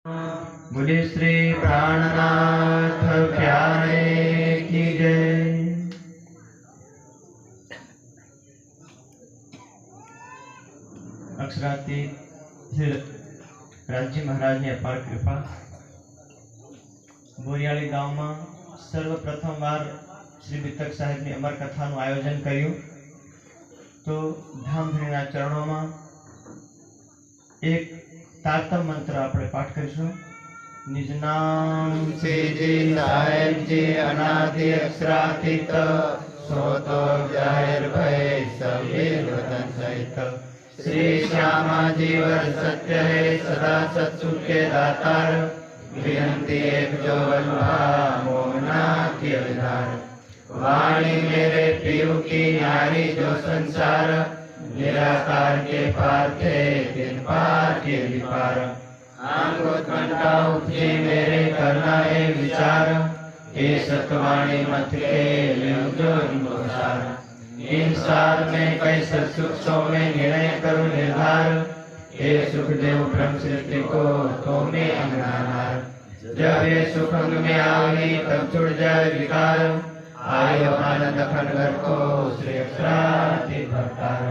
बोले श्री प्राणनाथ प्यारे की जय। अक्षरातीत श्री રાજજી મહારાજની અપાર કૃપા। બોરિયાળી ગામમાં સર્વપ્રથમવાર શ્રી વિતક સાહેબની અમર કથાનું આયોજન કર્યું તો ધામધણીના ચરણોમાં એક તારતમ મંત્ર આપણે પાઠ કરીશું। નિજ નામ શ્રીજી સાહેબજી અનાદિ અક્ષરાતીત સોતો જાહેર ભય સવીર વતન સહિત श्री श्यामा जीवर सत्य है सदा सत्सुख के दातार विनती एक जो बलवा मोना की अवतार वाणी मेरे पीयू की न्यारी जो संसार निराकार के पार थे दिन पार के विपार आंगोत्कंठा उपजे मेरे करना है विचार हे सतवाणी मत के जो इनको सार इन सार में कई सत्सुख सौ में निर्णय करो निर्धार हे सुखदेव ब्रह्म सृष्टि को तो में अंगनानार जब ये सुख अंग में आवी तब छुड़ जाए विकार आयो आनंद खंडगर को श्री अक्षरातीत भक्तार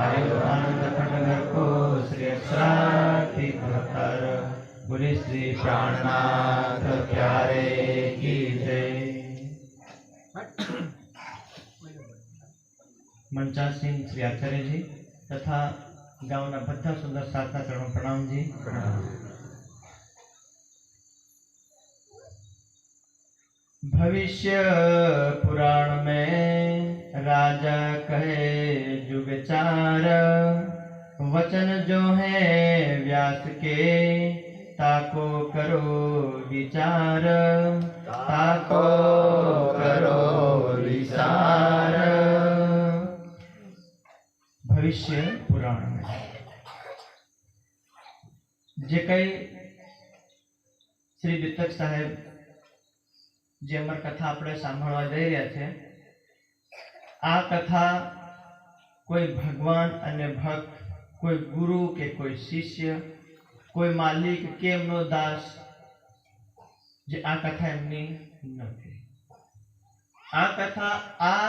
आयो आनंद खंडगर को श्री अक्षरातीत भक्तार। बोले श्री प्राणनाथ प्यारे की जय। મંચાસિંહ શ્રી આચાર્યજી તથા ગામના બધા સુંદર સાધના ચરણો પ્રણામજી। भविष्य पुराण में राजा कहे जुग चार वचन जो है व्यास के ताको करो विचार ताको करो विचार। भविष्य पुराण में जे कई श्री वितक साहेब जे अमर कथा આપણે સાંભળવા જઈ રહ્યા છે આ કથા કોઈ ભગવાન અને ભક્ત કોઈ ગુરુ કે કોઈ શિષ્ય કોઈ માલિક કે એમનો દાસ જે આ કથા એમની નથી। આ કથા આ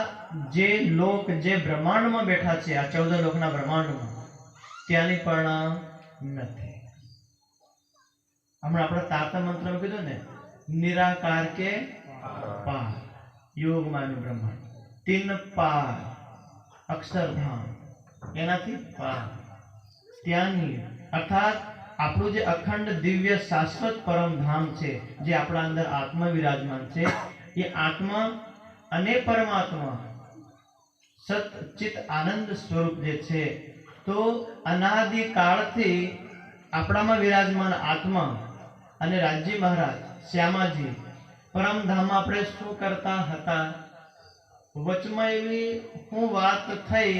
જે લોક જે બ્રહ્માંડમાં બેઠા છે આ 14 લોકના બ્રહ્માંડમાં ત્યાંની પણ નથી। હમણાં આપણે તારતમ મંત્રમાં કીધું ને निराकार के पार योग मानु ब्रह्मांड तीन पार अक्षरधाम एनाथी पार त्यानी अर्थात આપણું જે અખંડ દિવ્ય શાશ્વત પરમ ધામ છે જે આપણા અંદર આત્મા વિરાજમાન છે એ આત્મા અને પરમાત્મા સત ચિત આનંદ સ્વરૂપ જે છે તો અનાદિ કાળથી આપણામાં વિરાજમાન આત્મા અને રાજજી મહારાજ શ્યામાજી પરમધામ આપણે શું કરતા હતા વચમાં એવી હું વાત થઈ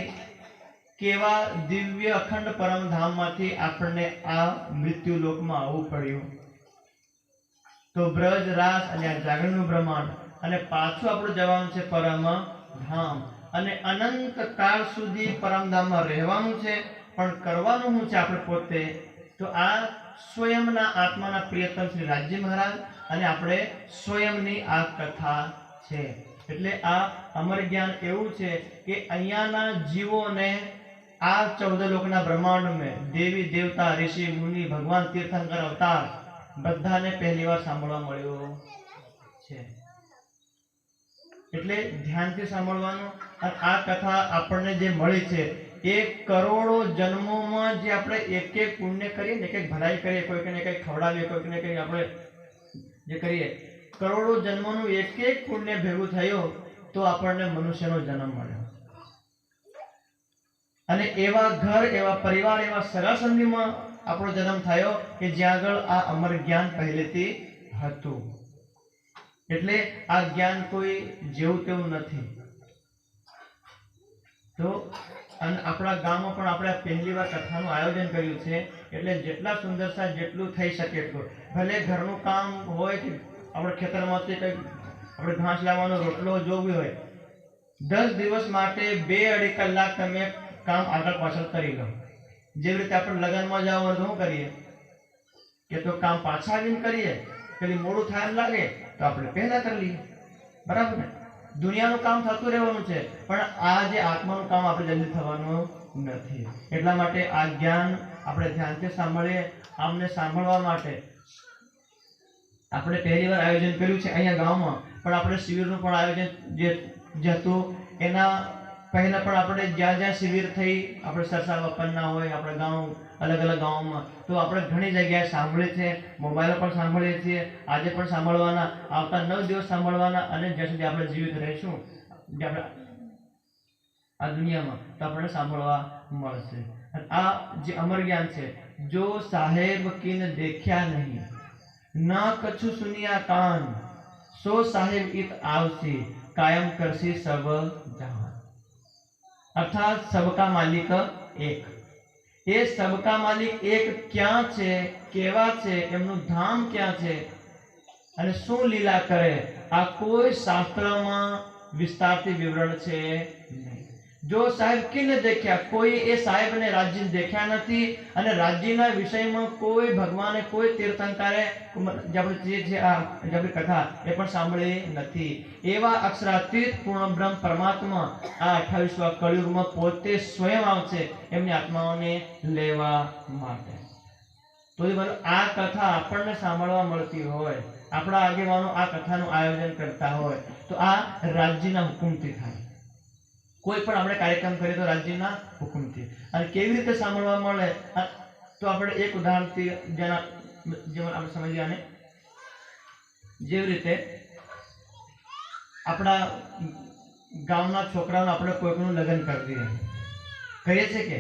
કેવા દિવ્ય અખંડ પરમધામમાંથી આપણને આ મૃત્યુ લોકમાં આવવું પડ્યું તો બ્રજ રાસ અને આ જાગરણનું બ્રહ્માંડ અને પાછું આપણું જવાનું છે પરમધામ અને અનંત કાળ સુધી પરમધામમાં રહેવાનું છે પણ કરવાનું શું છે આપણે પોતે તો આ સ્વયંના આત્માના પ્રિયતમ શ્રી રાજજી મહારાજ અને આપણે સ્વયંની આ કથા છે। એટલે આ અમર જ્ઞાન એવું છે કે અહીંયાના જીવોને આ 14 લોકના બ્રહ્માંડ में દેવી દેવતા ઋષિ મુનિ ભગવાન તીર્થંકર અવતાર બધાને પહેલીવાર સાંભળવા મળ્યો છે। એટલે ધ્યાનથી સાંભળવાનું અને આ કથા આપણને જે મળી છે एक करोड़ों जन्मों में जे આપણે એક એક પુણ્ય કરીએ ને એક ભલાઈ કરીએ કોઈને કંઈ ખવડાવીએ કોઈને કંઈ આપણે જે કરીએ કરોડો જન્મોનું એક એક પુણ્ય ભેગું થયો તો આપણને મનુષ્યનો જન્મ મળ્યો અને એવા ઘર એવા પરિવાર એવા સગાસંબંધીમાં આપણો જન્મ થયો કે જ્યાં આગળ આ અમર જ્ઞાન પહેલેથી હતું। એટલે આ જ્ઞાન કોઈ જેવું તેવું નથી। તો અને આપણા ગામમાં પણ આપણે પહેલી વાર કથાનું આયોજન કર્યું છે એટલે જેટલા સુંદરતા જેટલું થઈ શકે એટલું ભલે ઘરનું કામ હોય કે આપણે ખેતરમાંથી કંઈ આપણે ઘાસ લાવવાનો રોટલો જોવી હોય 10 દિવસ માટે 2-2.5 કલાક તમે કામ આગળ પાછળ કરી લો। જેવી રીતે આપણે લગ્નમાં જાવ તો શું કરીએ કે તો કામ પાછા આવીને કરીએ, કદી મોડું થાય એમ લાગે તો આપણે પહેલા કરી લઈએ, બરાબર ને? દુનિયાનું કામ થતું રહેવાનું છે, પણ આ જે આત્માનું કામ આપણે જલ્દી થવાનું નથી. એટલા માટે આ જ્ઞાન આપણે ધ્યાનથી સાંભળીએ. આમને સાંભળવા માટે આપણે પહેલી વાર આયોજન કર્યું છે અહીંયા ગામમાં, પણ આપણે શિબિરનું પણ આયોજન જે હતું એના પહેલા પણ આપણે જ્યાં જ્યાં શિબિર થઈ, આપણે સરસા વપનના હોય, આપણે ગામ અલગ અલગ ગામોમાં, તો આપણે ઘણી જગ્યાએ સાંભળીએ છીએ, મોબાઈલ પર સાંભળીએ છીએ, આજે પણ સાંભળવાના, આવતા 9 દિવસ સાંભળવાના, અને જ્યાં સુધી આપણે જીવિત રહીશું જે આપણે આ દુનિયામાં, તો આપણને સાંભળવા મળશે. આ જે અમર જ્ઞાન છે, જો સાહેબ કિન દેખ્યા નહીં ના કछु સુનિયા કાન, સો સાહેબ इत આવસી કાયમ કરસી સબ જહાન. અર્થાત સબકા માલિક એક. એ સબકા માલિક એક ક્યાં છે, કેવા છે, એમનું ધામ ક્યાં છે અને શું લીલા કરે, આ કોઈ શાસ્ત્રમાં વિસ્તારથી વિવરણ છે નહીં. જો સાહેબ કિને દેખ્યા, કોઈ એ સાહેબને રાજ્ય દેખ્યા નથી, અને રાજ્યના વિષયમાં કોઈ ભગવાને, કોઈ તીર્થંકરે જે આપણી કથા એ પણ સાંભળી નથી. એવા અક્ષરાતીત પૂર્ણ બ્રહ્મ પરમાત્મા આ 28મા કળિયુગમાં પોતે સ્વયં આવશે એમની આત્માઓને લેવા માટે. તો આ કથા આપણને સાંભળવા મળતી હોય, આપણા આગેવાનો આ કથાનું આયોજન કરતા હોય, તો આ રાજ્યના હુકુમથી થાય. કોઈ પણ આપણે કાર્યક્રમ કરીએ તો રાજ્યના હુકુમથી. અને કેવી રીતે સાંભળવા મળે, તો આપણે એક ઉદાહરણથી જેના આપણે સમજીએ. આને જેવી રીતે આપણા ગામના છોકરાઓને આપણે કોઈકનું લગ્ન કરી દઈએ, કરીએ છીએ કે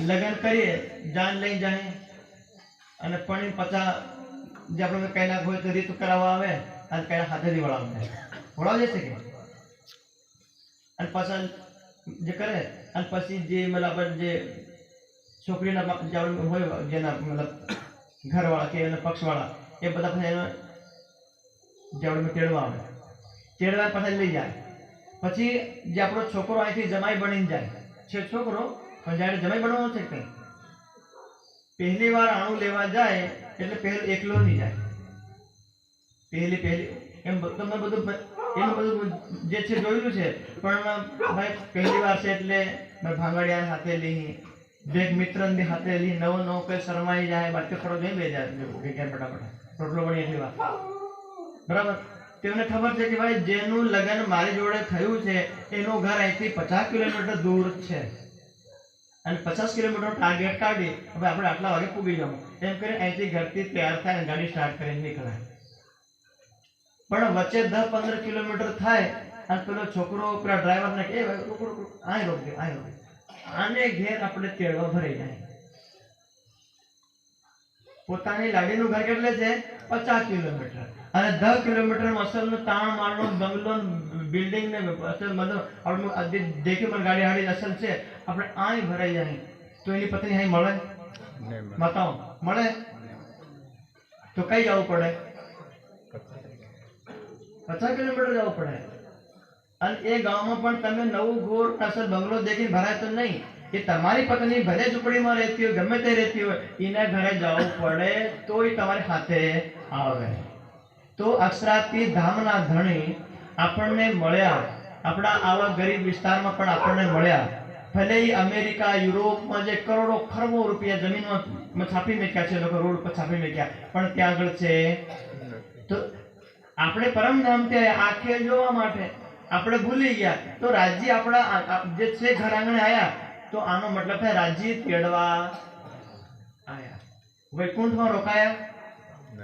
લગ્ન કરીએ, જાન લઈ જાય અને પણ 50 જે આપણે કઈ ના હોય તો રીત કરાવવા આવે, અને કઈ હાથેથી વળાવે છે કે, અને પછી જે કરે, અને પછી જે મતલબ જે છોકરીના હોય જેના મતલબ ઘરવાળા કે એના પક્ષવાળા, એ બધા પછી એને જાવડમાં તેડવા આવે, તેડવા પાછા લઈ જાય. પછી જે આપણો છોકરો અહીંથી જમાઈ બનીને જાય છે, છોકરો પણ જ્યારે જમાઈ બનવાનો છે કંઈ પહેલી વાર આણું લેવા જાય એટલે પહેલો એકલો નહીં જાય, પહેલી એમ તમે બધું એનું બધું જે છે જોયેલું છે. પણ ભાઈ પહેલી વાર છે એટલે ભાંગડિયા હાથે લઈ, બેગ મિત્રની હાથે લઈ, નવો કઈ શરમાઈ જાય, બાકી થોડો જઈ લઈ જાય ફટાફટ રોટલો બની એટલી વાર, બરાબર? તેમને ખબર છે કે ભાઈ જેનું લગ્ન મારી જોડે થયું છે એનું ઘર અહીંથી 50 કિલોમીટર દૂર છે, અને 50 કિલોમીટર ટાર્ગેટ કાઢી હવે આપણે આટલા વાગે પૂગી જવું એમ કરીને અહીંથી ઘરથી તૈયાર થાય અને ગાડી સ્ટાર્ટ કરીને નીકળાય. પણ વચ્ચે 10-15 કિલોમીટર થાય અને પેલો છોકરો પેલા ડ્રાઈવરને કહે અહીં રોક દે, આને ઘેર આપણે તેડવા ભરાઈ જાય. પોતાની લાડીનું ઘર કેટલે છે? 50 કિલોમીટર, અને 10 કિલોમીટર અસલનું તાણ માળનો બંગલો બિલ્ડિંગ ને અસલ મતલબ આપણે દેખી પણ ગાડી હાડી અસલ છે, આપણે અહીં ભરાઈ જાય તો એની પત્ની અહીં મળે? બતાવો, મળે? તો કઈ જવું પડે? 50 કિલોમીટર જવું પડે. અને એ ગામમાં પણ તમે નવું ગોળ અસલ બંગલો દેખીને ભરાય તો નહીં, એ તમારી પત્ની ભલે ઝૂંપડીમાં રહેતી હોય, ગમે તે રહેતી હોય, એના ઘરે જવું પડે તોય તમારી સાથે આવે. તો અક્ષરાતી ધામના ધણી આપણને મળ્યા, આપણા આવા ગરીબ વિસ્તારમાં પણ આપણને મળ્યા. ભલે અમેરિકા, યુરોપમાં જે કરોડો ખરબો રૂપિયા જમીનમાં છાપી મૂક્યા છે, લોકો રોડ પર છાપી મૂક્યા, પણ ત્યાં આગળ છે. તો આપણે પરમધામ ત્યાં આંખે જોવા માટે આપણે ભૂલી ગયા, તો રાજ્ય આપણા જે છે ઘર આંગણે આયા, તો આનો મતલબ થાય રાજ્ય તેડવા આયા. વૈકુંઠમાં રોકાયા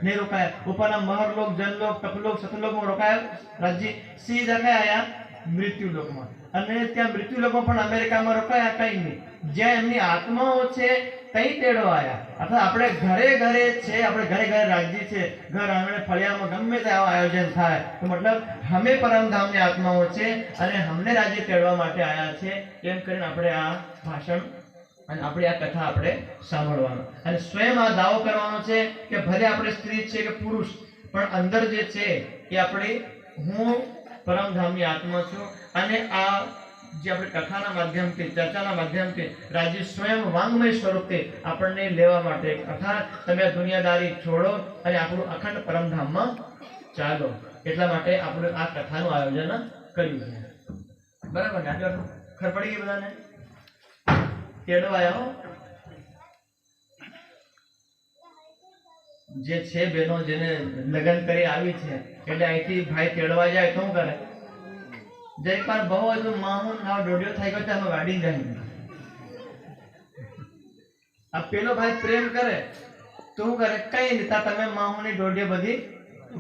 નહીં? રોકાયા. ઉપરના મહરલોક, જનલોક, તપલોક, સતલોકમાં રોકાયા રાજ્ય. સીધા કયા આયા? મૃત્યુલોકમાં. અને ત્યાં મૃત્યુલોકમાં પણ અમેરિકામાં રોકાયા કઈ નહીં, જ્યાં એમની આત્માઓ છે તઈ તેડવા આયા. અથવા આપણે ઘરે ઘરે છે, આપણે ઘરે ઘરે રાજ્ય છે, ઘર આંગણે ફળિયામાં ગમે તે આવા આયોજન થાય, તો મતલબ અમે પરમધામની આત્માઓ છે અને અમને રાજ્ય તેડવા માટે આયા છે, એમ કરીને આપણે આ ભાષણ અને આપણી આ કથા આપણે સાંભળવાનું. અને સ્વયં આ દાવો કરવાનો છે કે ભલે આપણે સ્ત્રી છે કે પુરુષ, પણ અંદર જે છે એ આપણી હું પરમધામની આત્મા છું, અને આ જે આપણે કથાના માધ્યમથી ચર્ચાના માધ્યમથી રાજ્ય સ્વયં વાંગમય સ્વરૂપે આપણને લેવા માટે કથા તમે દુનિયાદારી છોડો અને આપણું અખંડ પરમધામમાં ચાલો એટલા માટે આપણે આ કથાનું આયોજન કર્યું છે બરાબર ને આગળ ખબર પડી ગઈ બધાને કેડો આવ્યો જે છે બેનો જેને લગ્ન કરી આવી છે એટલે અહીંથી ભાઈ તેડવા જાય તો શું કરે જઈ પર બહુ હજુ માહુન ના ડોડિયો થઈ ગયો તો વાડી જાય આ પેલો ભાઈ પ્રેમ કરે તો શું કરે કઈ નહીં તમે માહુની ડોડિયો બધી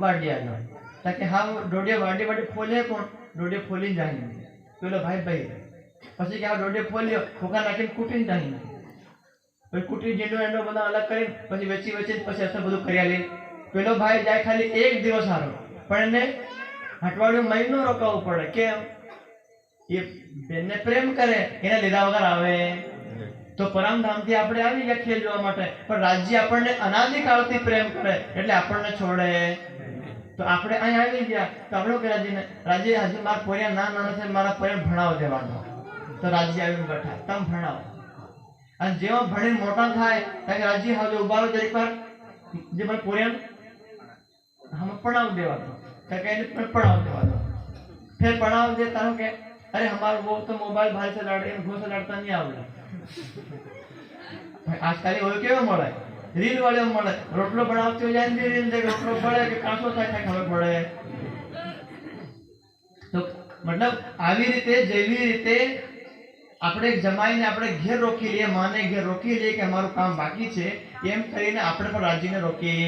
વાડી આવ્યો તાકે હા ડોડિયો વાડી ફોલે કોણ ડોડિયો ફોલી જાય પેલો ભાઈ પછી કે આ ડોડિયો ફોલ્યો ફૂકા નાખીને કૂટીને જાય પછી કુટી જેનો એનો બધા અલગ કરી પછી વેચી પછી અસર બધું કર્યા લે પેલો ભાઈ જાય ખાલી એક દિવસ હારો પણ એને અઠવાડિયું મહિનો રોકાવવું પડે કેમ એ બેનને પ્રેમ કરે એને લીધા વગર આવે તો પરમધામથી આપણે આવી ગયા ખેલ જોવા માટે પણ રાજ્ય આપણને અનાદિકાળથી પ્રેમ કરે એટલે આપણને છોડે તો આપણે અહીં આવી ગયા તો આપણે કે રાજ્ય હજી મારા પોરિયા નાના છે મારા પોરિયા ભણાવ દેવાનો તો રાજ્ય આવીને બેઠા તમે ભણાવો અને જેવા ભણીને મોટા થાય ત્યારે રાજ્ય હવે ઉભારો જરીક વાર જે મને પોરિયા હમ પડાવ દેવાનો तो कहने पर पढ़ाओ देवानो फिर पढ़ाओ दे तारो के अरे हमारा वो तो मोबाइल भाई से लड़ घोष से लड़ता नहीं आवड़े आजकल वो केवा મળે રીલ વાળો મળે રોટલો બનાવતો જાય ને રીલ દે રોટલો પડે કે કાંસો થાય ખબર પડે તો મતલબ આવી રીતે જેવી રીતે આપણે જમાઈને આપણે ઘેર રોકી લઈએ માને ઘેર રોકી લઈએ કે અમારું કામ બાકી છે એમ કરીને આપણે પણ રાજ્યને રોકી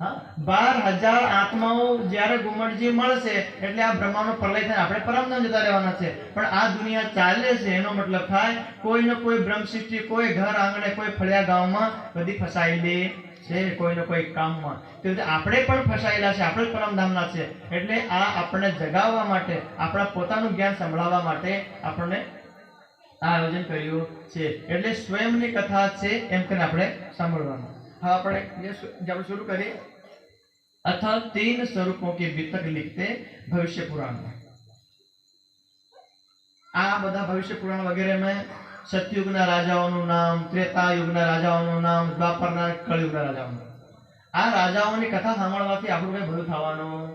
12,000 આત્માઓ જ્યારે ગુમટજી મળશે એટલે આ બ્રહ્માંડનો પ્રલય થાય આપણે પરમધામ જતા રહેવાના છે પણ આ દુનિયા ચાલે છે એનો મતલબ થાય કોઈ ને કોઈ બ્રહ્મસૃષ્ટિ કોઈ ઘર આંગણે કોઈ ફળિયા ગામમાં બધી ફસાયેલી છે કોઈ ને કોઈ કામમાં તો આપણે પણ ફસાયેલા છે આપણે પરમધામના છે એટલે આ આપણને જગાવવા માટે આપણા પોતાનું જ્ઞાન સંભળાવવા માટે આપણને આ આયોજન કર્યું છે એટલે સ્વયંની કથા છે એમ કરીને આપણે સાંભળવાનું હવે આપણે जब शुरू करें अथ 3 स्वरूपों के वितक लिखते भविष्य पुराण में आ बधा भविष्य पुराण वगैरह में सतयुगना राजाओं नाम त्रेता युगना राजाओं नाम द्वापરના કળયુગના રાજાઓ આ રાજાઓની કથા સાંભળવાથી આપણું કઈ ભલું થવાનું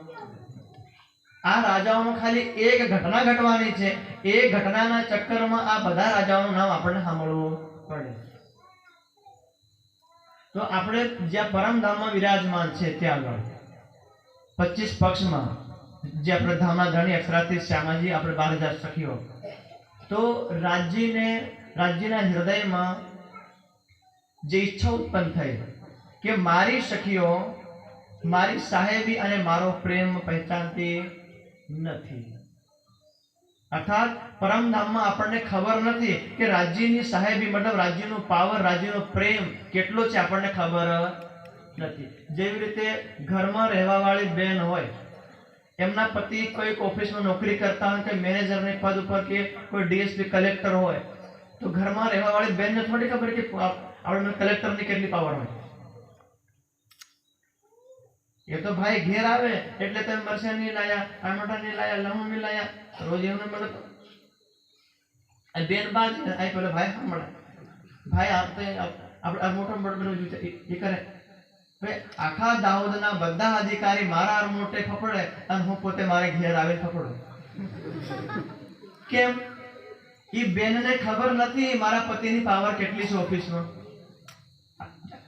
આ રાજાઓનો ખાલી એક ઘટના ઘટવાની છે એ ઘટનાના ચક્કરમાં આ બધા રાજાઓનું નામ આપણને સાંભળવું પડે तो આપણે જ્યાં પરમધામમાં વિરાજમાન છે ત્યાં આગળ 25 પક્ષમાં જે આપણે ધામના ધણી અક્ષરાથી શ્યામાજી આપણે 12,000 સખીઓ તો રાજ્યના હૃદયમાં જે ઈચ્છા ઉત્પન્ન થઈ કે મારી સખીઓ મારી સાહેબી અને મારો પ્રેમ પહેચાનતી નથી अर्थात परमधामમાં આપણને ખબર નથી કે રાજ્યની સાહેબી મતલબ રાજ્યનો પાવર રાજ્યનો પ્રેમ કેટલો છે આપણને ખબર નથી જેવી રીતે ઘરમાં રહેવાવાળી બેન હોય એમના પતિ કોઈ ઓફિસમાં નોકરી કરતા હોય કે મેનેજરની પદ ઉપર કે કોઈ ડીએસપી કલેક્ટર હોય તો ઘરમાં રહેવાવાળી બેનને થોડી ખબર કે આપણે કલેક્ટરની કેટલી પાવર હોય ये तो भाई घेर आवे એટલે તમે મરસા નહીં લાયા ટમાટા નહીં લાયા લહણ નહીં લાયા રોજ એમને મળે આ બેન બાદ આઈ પેલો ભાઈ સાંભળે ભાઈ આપતે આપણે મોટો બડબડ એ કરે હવે આખા દાહોદના બધા અધિકારી મારા મોટે ફફડે અને હું પોતે મારે ઘેર આવે ફફડો કેમ ઈ બેનને ખબર નથી મારા પતિની પાવર કેટલી છે ઓફિસમાં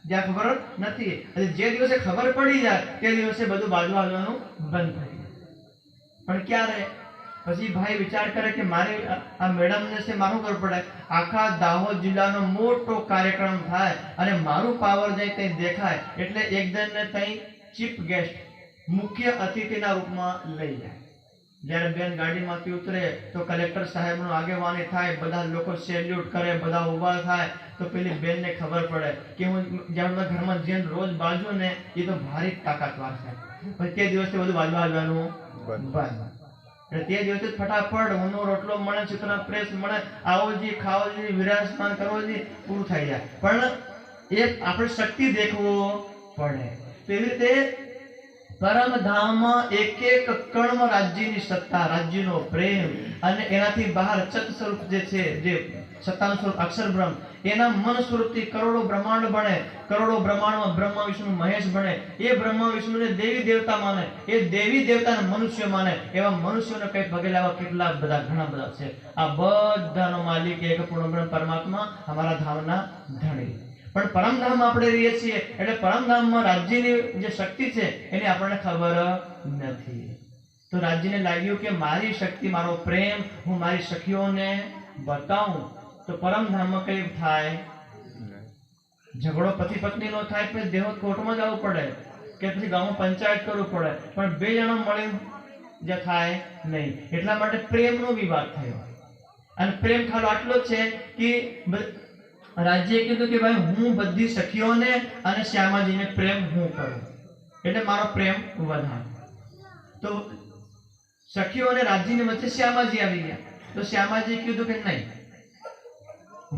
જ્યાં ખબર નથી જે દિવસે ખબર પડી જાય તે દિવસે બધું બાજુ આવવાનું બંધ થઈ જાય પણ ક્યારે પછી ભાઈ વિચાર કરે કે મારે આ મેડમને છે મારું કરવું પડે આખા દાહોદ જિલ્લાનો મોટો કાર્યક્રમ થાય અને મારું પાવર જાય તે દેખાય એટલે એકદમને ત્યાં ચીફ ગેસ્ટ મુખ્ય અતિથિના રૂપમાં લઈ જાય જ્યારે બેન ગાડીમાંથી ઉતરે તો કલેક્ટર સાહેબનો આગેવાની થાય બધા લોકો સેલ્યુટ કરે બધા ઊભા થાય તો પેલી બેનને ખબર પડે કે હું જ્યારે ઘરમાં જેન રોજ બાજુ ને એ તો ભારી તાકાતવાર છે પછી તે દિવસે બધું બાજુ આવવાનું બંધ એટલે તે દિવસે ફટાફટ ઊનો રોટલો મળે ચિત્ર પ્રેસ મળે આવોજી ખાઓજી વિરાજમાન કરવોજી પૂરું થઈ જાય પણ એ આપણે શક્તિ દેખવો પડે તો એવી રીતે પરમધામમાં એક એક કણમાં રાજ્યની સત્તા, રાજ્યનો પ્રેમ અને એનાથી બહાર ચત સ્વરૂપ જે છે, જે સત્તાનું સ્વરૂપ અક્ષર બ્રહ્મ, એના મન સ્વરૂપથી કરોડો બ્રહ્માંડ બને, કરોડો બ્રહ્માંડમાં બ્રહ્મા વિષ્ણુ મહેશ બને, એ બ્રહ્મા વિષ્ણુને દેવી દેવતા માને, એ દેવી દેવતાને મનુષ્ય માને, એવા મનુષ્યોને કઈ પગે લાવવા કેટલા બધા, ઘણા બધા છે. આ બધાનો માલિક એક પૂર્ણ બ્રહ્મ પરમાત્મા, અમારા ધામના ધણી. પણ પરમધામ આપણે રહીએ છીએ એટલે પરમધામમાં રાજ્યની જે શક્તિ છે એની આપણને ખબર નથી. તો રાજ્યને લાગ્યું કે મારી શક્તિ, મારો પ્રેમ હું મારી સખીઓને બતાવું તો પરમધામમાં કઈ થાય? ઝઘડો પતિ પત્ની નો થાય, પછી દેહો કોર્ટમાં જવું પડે કે પછી ગામમાં પંચાયત કરવું પડે, પણ બે જણા મળીને જે થાય નહીં. એટલા માટે પ્રેમનો વિવાદ થયો. અને પ્રેમ ખાલી આટલો જ છે કે રાજ્યએ કીધું કે ભાઈ હું બધી સખીઓને અને શ્યામાજીને પ્રેમ હું કરું, એટલે મારો પ્રેમ વધારે. તો સખીઓ અને રાજ્યની વચ્ચે શ્યામાજી આવી ગયા. તો શ્યામાજી કીધું કે નહીં,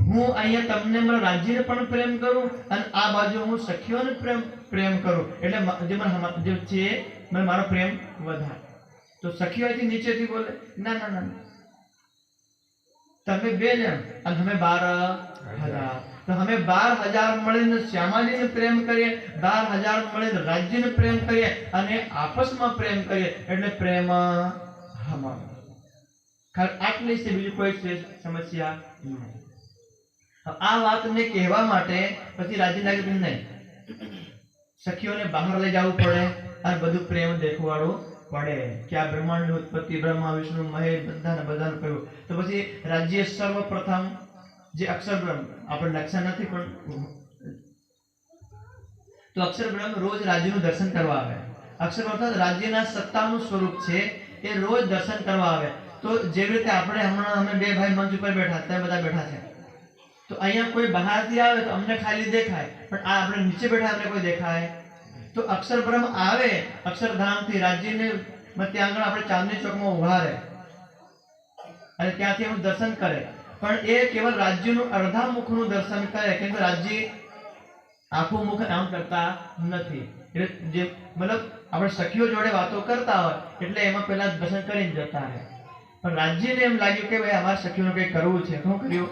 હું અહીંયા તમને મારા રાજ્યને પણ પ્રેમ કરું અને આ બાજુ હું સખીઓને પ્રેમ કરું, એટલે જે છે મને મારો પ્રેમ વધારે. તો સખીઓથી નીચેથી બોલે, ના ના ના, તમે 2 જણ અને અમે 12,000. તો અમે 12,000 મળીને શ્યામાજીને પ્રેમ કરીએ, 12,000 મળીને રાજ્યને પ્રેમ કરીએ અને આપસમાં પ્રેમ કરીએ, એટલે પ્રેમ અમારો. ખાલી આટલી છે, બીજી કોઈ સમસ્યા નહીં. આ વાતને કહેવા માટે પછી રાજ્ય લાગ્યું નહીં, સખીઓને બહાર લઈ જવું પડે અને બધું પ્રેમ દેખવાડવું પડે કે આ બ્રહ્માંડની ઉત્પત્તિ બ્રહ્મા વિષ્ણુ મહેશ બધાને કહ્યું. તો પછી રાજ્ય સર્વપ્રથમ જે અક્ષર બ્રહ્મ, આપણે લક્ષણ નથી પણ તો અક્ષર બ્રહ્મ રોજ રાજ્યનું દર્શન કરવા આવે. અક્ષર અર્થાત રાજ્યના સત્તાનું સ્વરૂપ છે, એ રોજ દર્શન કરવા આવે. તો જેવી રીતે આપણે હમણાં અમે 2 ભાઈ મંચ ઉપર બેઠા, ત્યાં બધા બેઠા છે, તો અહીંયા કોઈ બહારથી આવે તો અમને ખાલી દેખાય, પણ આ આપણે નીચે બેઠા અમને કોઈ દેખાય. તો અક્ષર બ્રહ્મ આવે અક્ષરધામથી રાજ્યને, ત્યાં આગળ આપણે ચાંદની ચોકમાં ઉભા રહે અને ત્યાંથી એનું દર્શન કરે. પણ એ કેવલ રાજ્યનું અડધા મુખનું દર્શન કરે, કેમ કે રાજ્ય આખું મુખ આમ કરતા નથી. એટલે જે મતલબ આપણે સખીઓ જોડે વાતો કરતા હોય એટલે એમાં પહેલા દર્શન કરીને જતા રહે. પણ રાજ્યને એમ લાગ્યું કે ભાઈ અમારે સખીઓને કંઈ કરવું છે. શું કર્યું?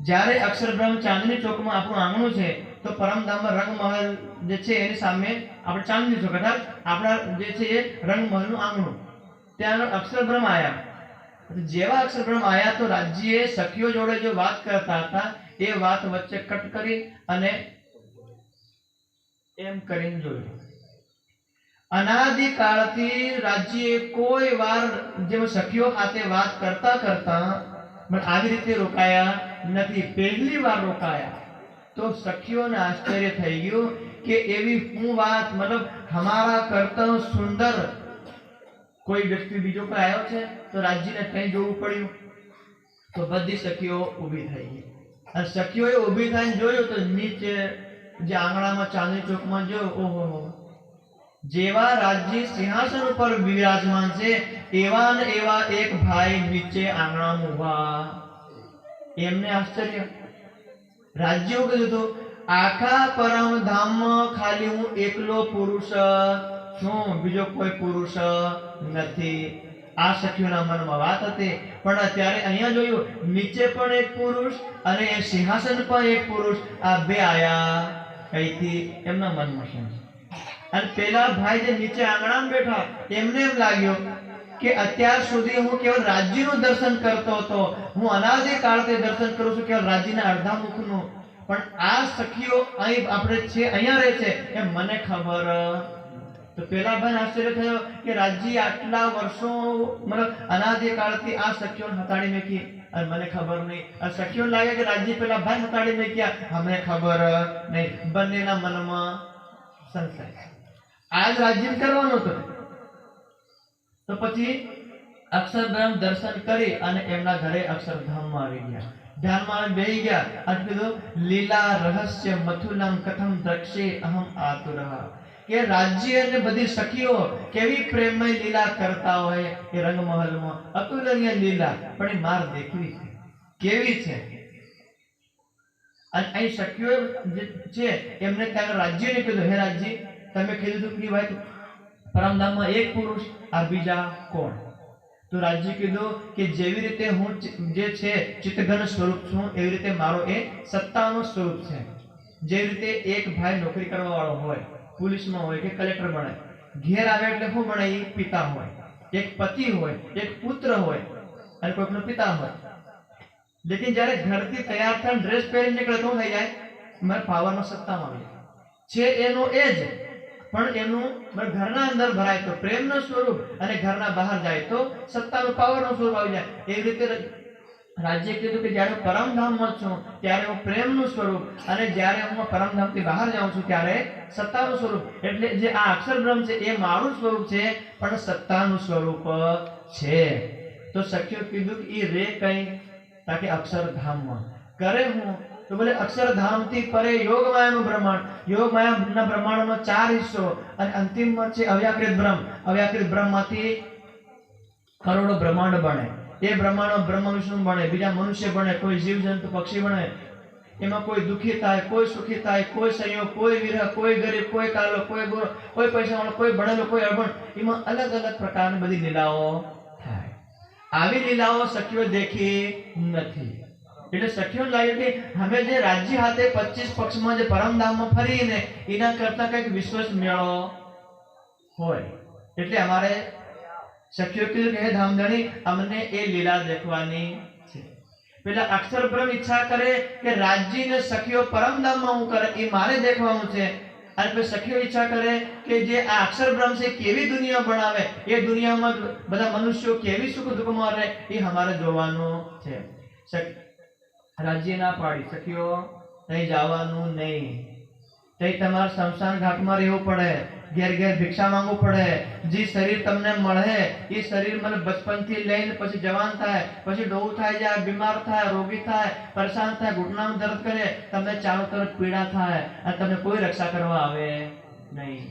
જ્યારે અક્ષરબ્રહ્મ ચાંદની ચોકમાં આપણું આંગણું છે, તો પરમધામમાં રંગમહલ જે છે એની સામે આપણે ચાંદની ચોક, અર્થાત આપણા જે છે એ રંગમહલનું આંગણું, ત્યાં અક્ષરબ્રહ્મ આવ્યા. જેવા અક્ષરબ્રહ્મ આવ્યા તો રાજ્યએ સખીઓ જોડે જો વાત કરતા હતા એ વાત વચ્ચે કટ કરી અને એમ કરીને જોયું. અનાદિકાળથી રાજ્યએ કોઈ વાર જેમ સખીઓ સાથે વાત કરતા પણ આવી રીતે રોકાયા નથી, પહેલી વાર રોકાયા. તો સખીઓને આશ્ચર્ય થઈ ગયું કે એવી શું વાત, મતલબ હમારા કરતા સુંદર કોઈ વ્યક્તિ બીજો કોઈ આવ્યો છે? તો રાજ્યને કઈ જોવું પડ્યું? તો બધી સખીઓ ઊભી થઈ ગઈ અને સખીઓએ ઊભી થઈને જોયું તો નીચે જે આંગણામાં ચાંદની ચોકમાં જોયું, ઓહો, જેવા રાજ્ય સિંહાસન ઉપર વિરાજમાન છે એવા ને એવા એક ભાઈ નીચે આંગણામાં ઊભા. એમને આશ્ચર્ય. રાજ્યો કીધું તો આખા પરમધામમાં ખાલી હું એકલો પુરુષ છું, બીજો કોઈ પુરુષ નથી. આ સખીઓના મનમાં વાત હતી. પણ અત્યારે અહીંયા જોયું, નીચે પણ એક પુરુષ અને એ સિંહાસન પર એક પુરુષ, આ 2 આયા કઈથી? એમના મનમાં શું છે? અને પેલા ભાઈ જે નીચે આંગણામાં બેઠા એમને એમ લાગ્યું કે અત્યાર સુધી હું કેવળ રાજ્યનું દર્શન કરતો હતો, હું અનાદિકાળથી દર્શન કરું છું કેવળ રાજ્યના અડધા મુખનું, પણ આ સખીઓ અહીં આપણે છે, અહીંયા રહે છે એમ મને ખબર. તો પેલા ભાઈ આશ્ચર્ય થયો કે રાજ્ય આટલા વર્ષો મતલબ અનાદિકાળથી આ સખીઓને હતાડી મૂકી અને મને ખબર નહીં. અને સખીઓને લાગે કે રાજ્ય પેલા ભાઈ હતાડી મૂક્યા, અમને ખબર નહીં. બંનેના મનમાં સંશય. આજ રાજ્ય કરવાનું હતું. તો પછી અક્ષરધામ દર્શન કરી અને એમના ઘરે અક્ષરધામમાં આવી ગયા. ધ્યાનમાં બેહી ગયા અને કીધું, લીલા રહસ્ય મથુલમ કથમ દ્રક્ષે અહમ આતુરઃ. કે રાજ્ય અને બધી સખીઓ કેવી પ્રેમમય લીલા કરતા હોય એ રંગમહલમાં, અતુલનીય લીલા, પણ એ માર દેખવી છે, કેવી છે. અને અહીં સખીઓ જે છે એમને ત્યાં રાજ્યને કીધું, હે રાજ્ય, તમે કીધું કે ભાઈ પરમધામમાં એક પુરુષ આ બીજા કોણ? તો રાજ્ય કીધું કે જેવી રીતે હું જે છે ચિત્તઘન સ્વરૂપ છું એવી રીતે મારો એ સત્તાનું સ્વરૂપ છે. જે રીતે એક ભાઈ નોકરી કરવા વાળો હોય, પોલીસમાં હોય કે કલેક્ટર બને, ઘેર આવે એટલે શું બને? એ પિતા હોય. એક પતિ હોય, એક પુત્ર હોય અને કોઈકનો પિતા હોય. લેકિન જ્યારે ઘરથી તૈયાર થઈને ડ્રેસ પહેરીને નીકળે તો થઈ જાય મારા પાવરમાં સત્તામાં આવી છે એનો એ જ, પણ એનું ઘરના અંદર ભરાય તો પ્રેમનું સ્વરૂપ અને ઘરના બહાર જાય તો સત્તાનું પાવરનું સ્વરૂપ આવી જાય. એવી રીતે રાજ્ય કીધું કે જ્યારે પરમધામમાં છું ત્યારે હું પ્રેમનું સ્વરૂપ અને જ્યારે હું પરમધામથી બહાર જાઉં છું ત્યારે સત્તાનું સ્વરૂપ. એટલે જે આ અક્ષર બ્રહ્મ છે એ મારું સ્વરૂપ છે પણ સત્તાનું સ્વરૂપ છે. તો સખ્યો કીધું કે એ રે કઈ તાકે અક્ષરધામમાં કરે હું તો બોલે અક્ષરધામથી પરે યોગમાયાનું બ્રહ્માંડ. યોગમાયાના બ્રહ્માંડનો 4 હિસ્સો અને અંતિમમાં છે અવ્યાકૃત બ્રહ્મ. અવ્યાકૃત બ્રહ્મમાંથી કરોડો બ્રહ્માંડ બને. એ બ્રહ્માંડમાં બ્રહ્મ વિષ્ણુ બને, બીજા મનુષ્ય બને, કોઈ જીવજંતુ પક્ષી બને. એમાં કોઈ દુઃખી થાય, કોઈ સુખી થાય, કોઈ સંયોગ, કોઈ વિરહ, કોઈ ગરીબ, કોઈ કાલો, કોઈ ગોરો, કોઈ પૈસાવાળો, કોઈ ભણેલો, કોઈ અભણ. એમાં અલગ અલગ પ્રકારની બધી લીલાઓ થાય. આવી લીલાઓ સખીઓ દેખી નથી. એટલે સખીઓ લાગે કે અમે જે રાજ્ય હાથે 25 પક્ષમાં જે પરમધામમાં ફરીને એના કરતા કંઈક વિશ્વાસ મેળો હોય. એટલે અમારે સખીઓ કીધું કે હે ધામધણી અમને એ લીલા દેખવાની છે. પેલા અક્ષર બ્રહ્મ ઈચ્છા કરે કે રાજ્યને સખીઓ પરમધામમાં હું કરે એ મારે દેખવાનું છે. અને પછી સખીઓ ઈચ્છા કરે કે જે આ અક્ષર બ્રહ્મ છે કેવી દુનિયા બનાવે, એ દુનિયામાં બધા મનુષ્યો કેવી સુખ દુઃખમાં રહે એ અમારે જોવાનું છે. રાજ્ય ના પાડી સખીઓ ત્યાં જવાનું નહીં. ત્યાં તમારે શમશાન ઘાટમાં રહેવું પડે, ઘેર ઘેર ભિક્ષા માંગવું પડે. જે શરીર તમને મળે એ શરીર મને બચપનથી લઈને પછી જવાન થાય, પછી ડોવું થાય જાય, બીમાર થાય, રોગી થાય, પરેશાન થાય, ઘૂંટણામાં દર્દ કરે, તમને ચારો તરફ પીડા થાય અને તમને કોઈ રક્ષા કરવા આવે નહીં.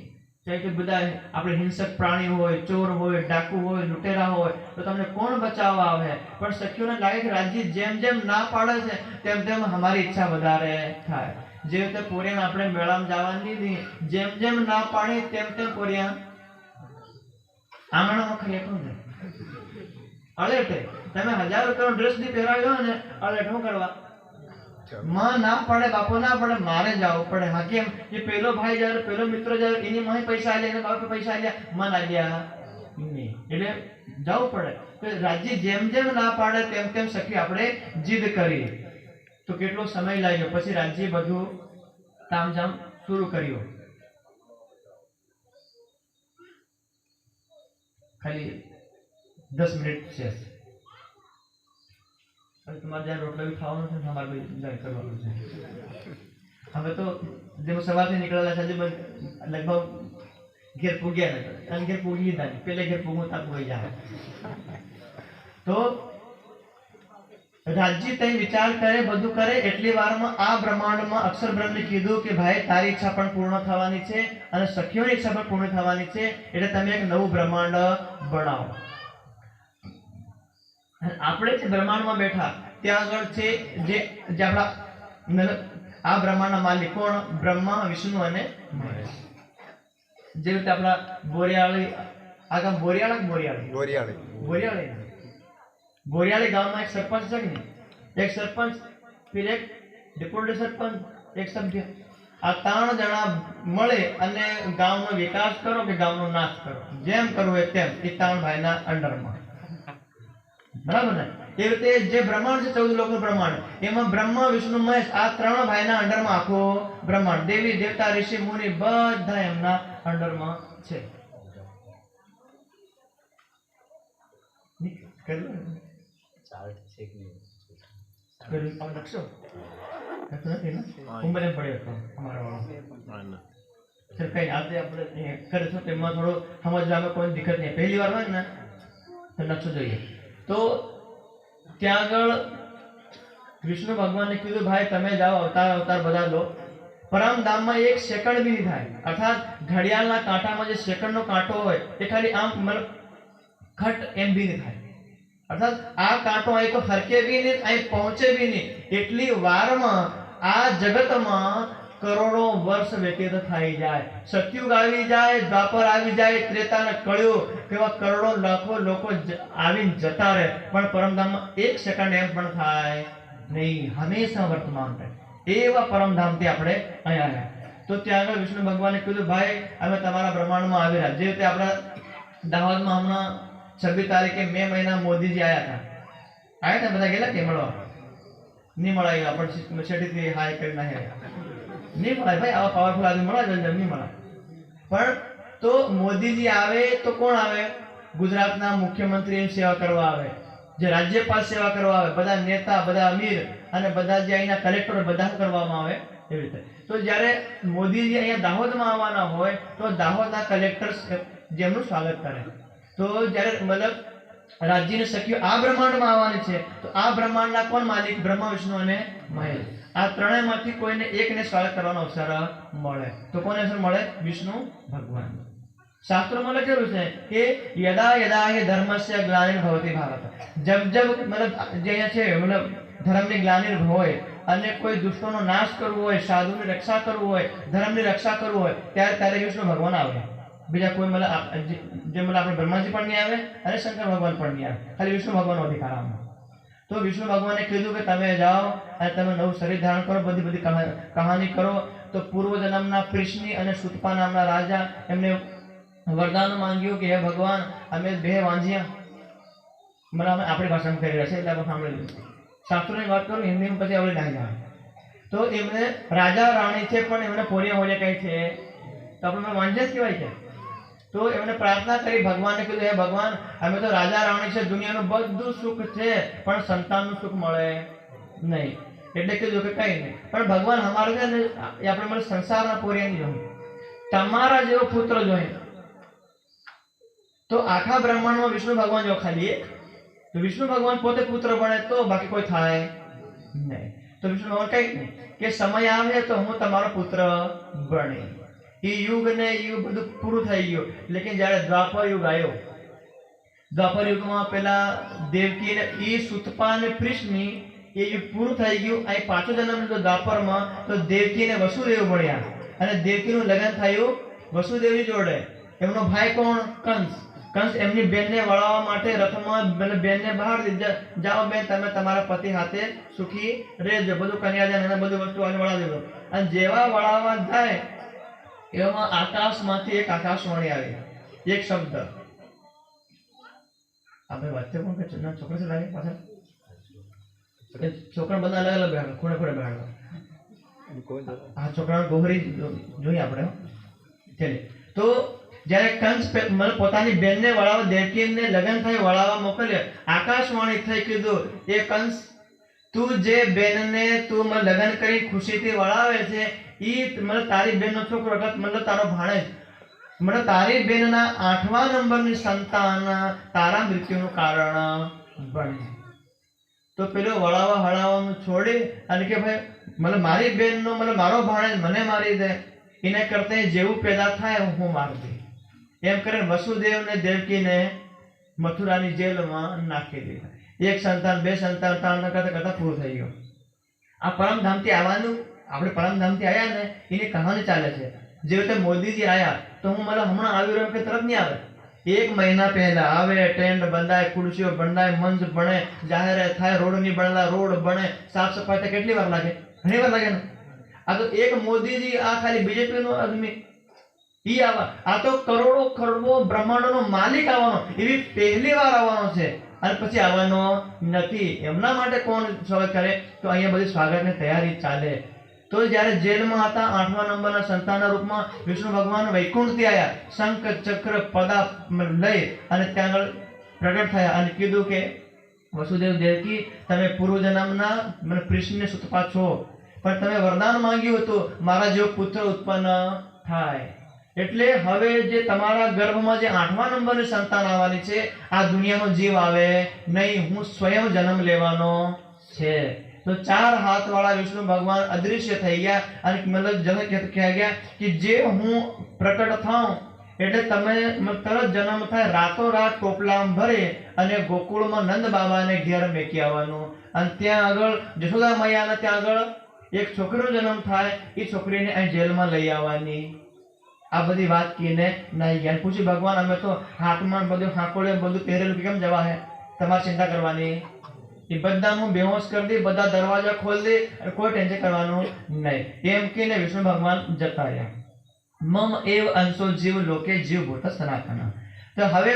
કે બધા આપણે હિંસક પ્રાણી હોય, ચોર હોય, ડાકુ હોય, લૂંટેરા હોય તો તમને કોણ બચાવવા આવે? પણ સખીઓને લાગે કે રાજ્ય જેમ જેમ ના પાડે છે તેમ તેમ અમારી ઈચ્છા વધારે થાય. જે રીતે પોરિયા આપણે મેળામાં જવાની હતી, જેમ જેમ ના પાડે તેમ તેમ પોરિયા આંગણામાં ખરેખર ને અલેટે. તમે 1000 રૂપિયાનો ડ્રેસ ની પહેરાવ્યો ને અલેટ શું કરવા? માં ના પડે, બાપો ના પડે, મારે જવું પડે. હા કેમ? એ પેલો ભાઈ જાય, પેલો મિત્ર જાય, એની માં પૈસા આલ્યા, એના બાપે પૈસા આલ્યા, મન આલ્યા નહીં. એટલે જવું પડે. તો રાજ્ય જેમ જેમ ના પાડે તેમ તેમ સખી આપણે જીદ કરી. તો કેટલો સમય લાગ્યો, પછી રાજ્ય બધું તામઝામ શરૂ કર્યું. ખાલી 10 મિનિટ છે. તમારે જ્યાં રોટલા બી ખાવાનું છે, અમારે બી કરવાનું છે. હવે તો જેમ સવારથી નીકળેલા છે લગભગ ઘેર પૂગ્યા નથી અને ઘેર પૂગી લીધા નહીં. પેલે ઘેર પૂગવું ત્યાં પૂગી જાય. તો રાજ્ય તઈ વિચાર કરે, બધું કરે. એટલી વારમાં આ બ્રહ્માંડમાં અક્ષર બ્રહ્મને કીધું કે ભાઈ તારી ઈચ્છા પણ પૂર્ણ થવાની છે અને સખીઓની ઈચ્છા પણ પૂર્ણ થવાની છે. એટલે તમે એક નવું બ્રહ્માંડ બનાવો. આપણે જે બ્રહ્માંડમાં બેઠા ત્યાં આગળ છે જે આપણા આ બ્રહ્માંડના માલિક કોણ? બ્રહ્મા, વિષ્ણુ અને મહેશ. જે રીતે આપણા બોરિયાળી, આ ગામ બોરિયાળી ગામમાં એક સરપંચ છે ને, એક સરપંચ, ફિર એક ડેપ્યુટી સરપંચ, એક સભ્ય. આ 3 જણા મળે અને ગામનો વિકાસ કરો કે ગામનો નાશ કરો, જેમ કરવું હોય તેમ. એ 3 ભાઈના અંડરમાં. બરાબર ને? એ રીતે જે બ્રહ્માંડ છે 14 લોકનું બ્રહ્માંડ, એમાં બ્રહ્મા, વિષ્ણુ, મહેશ આ 3 ભાઈના અંડરમાં આખો બ્રહ્માંડ. દેવી દેવતા, ઋષિ મુનિ બધા એમના અંડરમાં છે. પહેલી વાર હોય ને તો નકશો જોઈએ. તો ત્યાં આગળ વિષ્ણુ ભગવાનને કીધું ભાઈ તમે જાઓ, અવતાર બધા લો. પરમધામમાં 1 સેકન્ડ બી નહીં થાય. અર્થાત ઘડિયાળના કાંટામાં જે સેકન્ડનો કાંટો હોય એ ખાલી આમ ખટ એમ બી નહીં થાય. અર્થાત આ કાંટો અહીં તો હરકે બી નહીં, અહીં પહોંચે બી નહીં. એટલી વારમાં આ જગતમાં કરોડો વર્ષ વ્યતીત થઈ જાય, સતયુગ આવી જાય, દ્વાપર આવી જાય, ત્રેતા ને કળિયુગ, કેવા કરોડો લાખો લોકો આવીને જતા રહે, પણ પરમધામમાં એક સેકન્ડ એમ પણ થાય નહીં, હંમેશા વર્તમાન રહે. એવા પરમધામથી આપણે અહીંયા આવ્યા. તો ત્યાં આગળ વિષ્ણુ ભગવાને કીધું, ભાઈ અમે તમારા બ્રહ્માંડમાં આવી રહ્યા. જે રીતે આપણા દાહોદમાં હમણાં 26 તારીખે મે મહિના મોદીજી આવ્યા હતા બધા ગયેલા કે મળવા? નહીં મળાય, આપણે છેટીથી હાય કરી નાખ્યા. નહીં મળાય ભાઈ, આવા પાવરફુલ આદમી મળે જલ્દી નહીં મળે. પણ તો મોદીજી આવે તો કોણ આવે? ગુજરાતના મુખ્યમંત્રી સેવા કરવા આવે, જે રાજ્યપાલ સેવા કરવા આવે, બધા નેતા, બધા અમીર અને બધા જે અહીંના કલેક્ટર બધા કરવામાં આવે એવી રીતે. તો જ્યારે મોદીજી અહીંયા દાહોદમાં આવવાના હોય તો દાહોદના કલેક્ટર જેમનું સ્વાગત કરે. તો જ્યારે મતલબ રાજ્યની સખીઓ આ બ્રહ્માંડમાં આવવાની છે તો આ બ્રહ્માંડના કોણ માલિક? બ્રહ્મા, વિષ્ણુ અને મહેશ. આ ત્રણેયમાંથી કોઈને એકને સ્વાગત કરવાનો અવસર મળે. તો કોને અવસર મળે? વિષ્ણુ ભગવાન. શાસ્ત્રોમાં લખેલું છે કે યદા યદા હિ ધર્મસ્ય ગ્લાનિર્ભવતિ ભારત. જબ જબ મતલબ જે અહીંયા છે મતલબ ધર્મની ગ્લાનિર હોય અને કોઈ દુષ્ટોનો નાશ કરવો હોય, સાધુની રક્ષા કરવું હોય, ધર્મની રક્ષા કરવું હોય, ત્યારે વિષ્ણુ ભગવાન આવે. બીજા કોઈ મતલબ જે મતલબ આપણે બ્રહ્માજી પણ નહીં આવે અને શંકર ભગવાન પણ નહીં આવે, ખાલી વિષ્ણુ ભગવાનનો અધિકાર આવે. તો વિષ્ણુ ભગવાને કીધું કે તમે જાઓ અને તમે નવું શરીર ધારણ કરો, બધી કહાની કરો. તો પૂર્વ જન્મના કૃષ્ણ અને સુતપા નામના રાજા એમને વરદાન માંગ્યું કે હે ભગવાન, અમે બે વાંજિયા, મતલબ અમે આપણી ભાષામાં કરી રહ્યા છે એટલે આપણે સાંભળી લીધું. શાસ્ત્રોની વાત કરું હિન્દીમાં પછી આપણે ના જાય. તો એમને રાજા રાણી છે પણ એમને પોરિયા હોલિયા કઈ છે તો આપણે વાંજ્યા જ કહેવાય છે. તો એમને પ્રાર્થના કરી, ભગવાનને કીધું હે ભગવાન, અમે તો રાજા રાણી છે, દુનિયાનું બધું સુખ છે પણ સંતાનનું સુખ મળે નહીં. એટલે કીધું કે કઈ નહીં, પણ ભગવાન અમારે છે ને એ આપણે મને સંસારના પોરિયા નહીં જોઈએ, તમારા જેવો પુત્ર જોઈએ. તો આખા બ્રહ્માંડમાં વિષ્ણુ ભગવાન જો ખાલી એક, તો વિષ્ણુ ભગવાન પોતે પુત્ર બને તો બાકી કોઈ થાય નહીં. તો વિષ્ણુ ભગવાન કઈ નહીં કે સમય આવે તો હું તમારો પુત્ર બને. એ યુગ ને યુગ બધું પૂરું થઈ ગયું. લેકિન જ્યારે દ્વાપર યુગ આવ્યો, દ્વાપર યુગમાં પેલા દેવકી ને એ સુતપા ને કૃષ્ણ એ યુગ પૂરું થઈ ગયું. અહીં પાછો જન્મ લીધો દ્વાપરમાં, તો દેવકી ને વસુદેવ મળ્યા અને દેવકીનું લગ્ન થયું વસુદેવની જોડે. એમનો ભાઈ કોણ? કંસ. કંસ એમની બેનને વળાવવા માટે રથમાં બેનને બહાર જાઓ બેન, તમે તમારા પતિ સાથે સુખી રહેજો, બધું કન્યાદાન અને બધું વસ્તુ વળાવી દો. અને જેવા વળાવવા જાય એવામાં આકાશમાંથી એક આકાશવાણી આવી, એક શબ્દ. આપણે વચ્ચે પણ કે છોકરા છે લાગે પાછળ છોકરા બધા અલગ અલગ બેઠા, ખૂણે ખૂણે બેઠા. આ છોકરા ગોહરી જોઈએ આપણે. તો જ્યારે કંસ પોતાની બેનને વળાવવા, દેવકીને લગ્ન થઈ વળાવવા મોકલ્યો, આકાશવાણી થઈ કીધું, એ કંસ તું જે બેનને તું લગ્ન કરી ખુશીથી વળાવે છે ઈ મતલબ તારી બેનનો છોકરો, મતલબ તારો ભાણેજ, મતલબ તારી બેનના 8મા નંબરની સંતાન તારા મૃત્યુનું કારણ બને. તો પેલો વળાવવા હળાવવાનું છોડી અને કે ભાઈ મતલબ મારી બેનનો મતલબ મારો ભાણેજ મને મારી દે, એને કરતા જેવું પેદા થાય હું મારી દે. એમ કરીને વસુદેવ ને દેવકીને મથુરાની જેલમાં નાખી દીધા. એક સંતાન, બે સંતાન, 3 કરતા પૂરું થઈ ગયું. આ પરમધામથી આવવાનું, આપણે પરમધામથી આવ્યા ને એની કહાની ચાલે છે. જે રીતે મોદીજી આવ્યા તો હું મતલબ હમણાં આવી રહ્યો કે તરત નહીં આવે, 1 મહિના પહેલા આવે, ટેન્ટ બંધાય, ખુરશીઓ બંધાય, મંચ બને, જાહેરાત થાય, રોડ ની બનેલા રોડ બને, સાફ સફાઈ થાય, કેટલી વાર લાગે? ઘણી વાર લાગે ને. આ તો એક મોદીજી, આ ખાલી બીજેપી નો આદમી ઈ આવા, આ તો કરોડો ખરબો બ્રહ્માંડોનો માલિક આવવાનો, એવી પહેલી વાર આવવાનો છે અને પછી આવવાનો નથી. એમના માટે કોણ સ્વાગત કરે? તો અહીંયા બધી સ્વાગતની તૈયારી ચાલે. તો જ્યારે જેલમાં હતા 8મા નંબરના સંતાનના રૂપમાં વિષ્ણુ ભગવાન વૈકુંઠથી આવ્યા, શંખ ચક્ર પદા લઈ અને ત્યાં આગળ પ્રગટ થયા અને કીધું કે વસુદેવ દેવકી, તમે પૂર્વ જન્મના કૃષ્ણને સુતપા છો, પણ તમે વરદાન માંગ્યું હતું મારા જેવો પુત્ર ઉત્પન્ન થાય. એટલે હવે જે તમારા ગર્ભમાં જે 8મા નંબરની સંતાન આવવાની છે, આ દુનિયાનો જીવ આવે નહીં, હું સ્વયં જન્મ લેવાનો છે. તો 4 હાથવાળા વિષ્ણુ ભગવાન અદૃશ્ય થઈ ગયા અને મતલબ જગત કહી ગયા કે જે હું પ્રકટ થાઉં એટલે તમે તરત જન્મ થાય, રાતોરાત ટોપલામાં ભરે અને ગોકુળમાં નંદ બાબાને ઘેર મેકી આવવાનું અને ત્યાં આગળ જશોદા મૈયાને ત્યાં આગળ એક છોકરીનો જન્મ થાય એ છોકરીને અહીં જેલમાં લઈ આવવાની. આ બધી વાત કીને નહીં ગયા. પૂછી ભગવાન અમે તો હાથમાં બધું હાંકોળે બધું પહેરેલું કેમ જવા હે, તમારે ચિંતા કરવાની. એ બધાનું બેહોશ કરી દે, બધા દરવાજા ખોલી દે અને કોઈ ટેન્શન કરવાનું નહીં. એમ કહીને વિષ્ણુ ભગવાન જતા રહ્યા. મમ એવ અંશો જીવ લોકે જીવ ભૂત સનાતન. તો હવે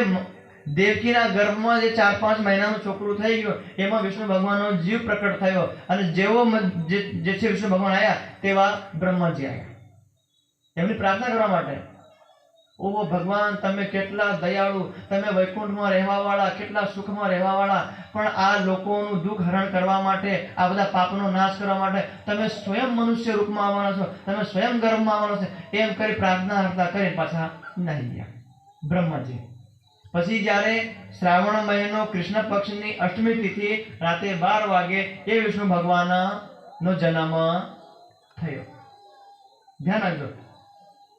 દેવકીના ગર્ભમાં જે 4-5 મહિનાનું છોકરું થઈ ગયું એમાં વિષ્ણુ ભગવાનનો જીવ પ્રકટ થયો અને જેવો જે છે વિષ્ણુ ભગવાન આવ્યા તેવા બ્રહ્માજી આવ્યા એમની પ્રાર્થના કરવા માટે. ઓહો ભગવાન તમે કેટલા દયાળુ, તમે વૈકુંઠમાં રહેવા વાળા, કેટલા સુખમાં રહેવા વાળા, પણ આ લોકોનું દુઃખ હરણ કરવા માટે, આ બધા પાપનો નાશ કરવા માટે તમે સ્વયં મનુષ્ય રૂપમાં આવવાના છો, તમે સ્વયં ગર્ભમાં આવવાના છો. એમ કરી પ્રાર્થના હરતા કરી પાછા નહીં ગયા બ્રહ્માજી. પછી જ્યારે શ્રાવણ મહિનો કૃષ્ણ પક્ષની અષ્ટમી તિથિ રાતે 12 વાગે એ વિષ્ણુ ભગવાનનો જન્મ થયો. ધ્યાન રાખજો,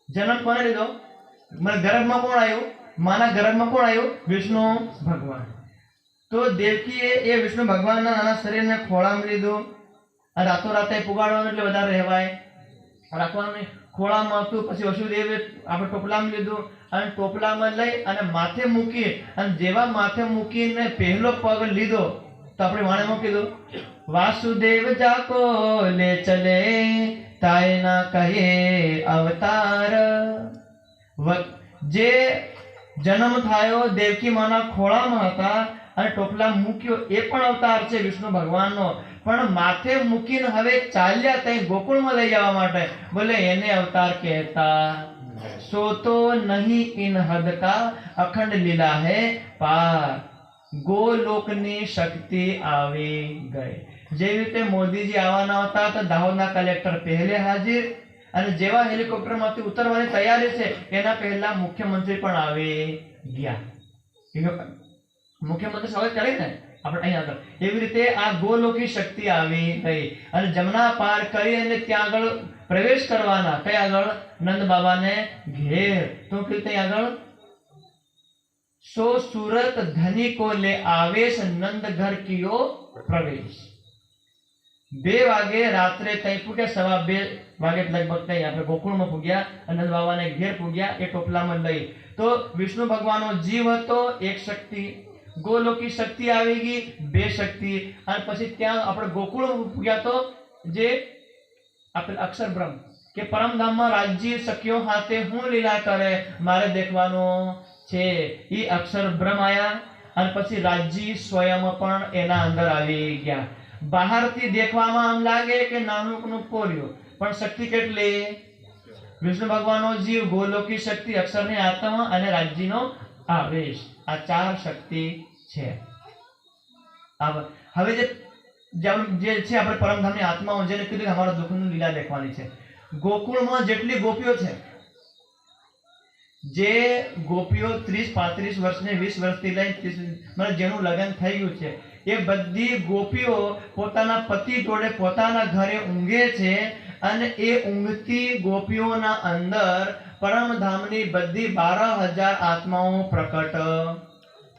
જન્મ કોને લીધો? મને ગર્ભમાં કોણ આવ્યું? માના ગર્ભમાં કોણ આવ્યું? વિષ્ણુ ભગવાન. તો દેવકીએ એ વિષ્ણુ ભગવાનના નાના શરીરને ખોળામાં લીધું. રાતોરાતે પુગાડવાનું એટલે વધારે રહેવાય, રાખવાનું ખોળામાં હતું. પછી વસુદેવે આપણે ટોપલામાં લીધું અને ટોપલામાં લઈ અને માથે મૂકી અને જેવા માથે મૂકીને પહેલો પગ લીધો તો આપણે વાણીમાં કીધું વાસુદેવ જાકો લે ચલે તાયના કહે અવતાર. જે જન્મ થયો દેવકી માના ખોળામાં હતા અને ટોપલા મૂક્યો એ પણ અવતાર છે વિષ્ણુ ભગવાનનો. પણ માથે મૂકીને હવે ચાલ્યા ત્યાં ગોકુળમાં લઈ જવા માટે, બોલે એને અવતાર કહેતા. સો તો નહીં ઇન હદ કા અખંડ લીલા હે પાર. ગોલોકની શક્તિ આવી ગઈ. જેવી રીતે મોદીજી આવવાના હતા તો દાહોદના કલેક્ટર પહેલે હાજર અને જેવા હેલિકોપ્ટરમાંથી ઉતરવાની તૈયારી છે એના પહેલા મુખ્યમંત્રી પણ આવી ગયા. મુખ્યમંત્રી સ્વાગત કરે ને આપણે અહીં આગળ, એવી રીતે આ ગોલોકી શક્તિ આવી ગઈ અને જમના પાર કરી અને ત્યાં આગળ પ્રવેશ કરવાના. કઈ આગળ? નંદ બાબાને ઘેર. તો કે ત્યાં આગળ સો સુરત ધનિકો લે આવેશ નંદ ઘર કિયો પ્રવેશ. 2 વાગે રાત્રે ત્યાં પૂગ્યા, 2:15 વાગે લગભગ ત્યાં આપણે ગોકુળમાં પૂગ્યા, નંદ બાબાને ઘેર પૂગ્યા એ ટોપલામાં લઈ. તો વિષ્ણુ ભગવાનનો જીવ હતો એક શક્તિ, ગોલોકી શક્તિ આવી ગઈ 2 શક્તિ, અને પછી ત્યાં આપણે ગોકુળ પૂગ્યા તો જે આપણે અક્ષર બ્રહ્મ કે પરમધામમાં રાજ્ય સખ્યો હાથે હું લીલા કરે મારે દેખવાનું છે. એ અક્ષર બ્રહ્મ આયા અને પછી રાજ્ય સ્વયં પણ એના અંદર આવી ગયા. બહારથી દેખવામાં આમ લાગે કે નાનકનું પોર્યું, પણ શક્તિ કેટલી? વિષ્ણુ ભગવાનનો જીવ, ગોલોકી શક્તિ, અક્ષરની આત્મા અને રાજ્યનો આવેશ. આ 4 શક્તિ છે. હવે જે છે આપણે પરમધામની આત્માઓ, જેને કીધું અમારા દુઃખની લીલા દેખવાની છે. ગોકુળમાં જેટલી ગોપીઓ છે, જે ગોપીઓ 30-35 વર્ષની 20 વર્ષથી લઈને જેનું લગ્ન થઈ ગયું છે એ બધી ગોપીઓ પોતાના પતિ જોડે પોતાના ઘરે ઊંઘે છે અને એ ઊંઘતી ગોપીઓના અંદર પરમધામની બધી 12,000 આત્માઓ પ્રકટ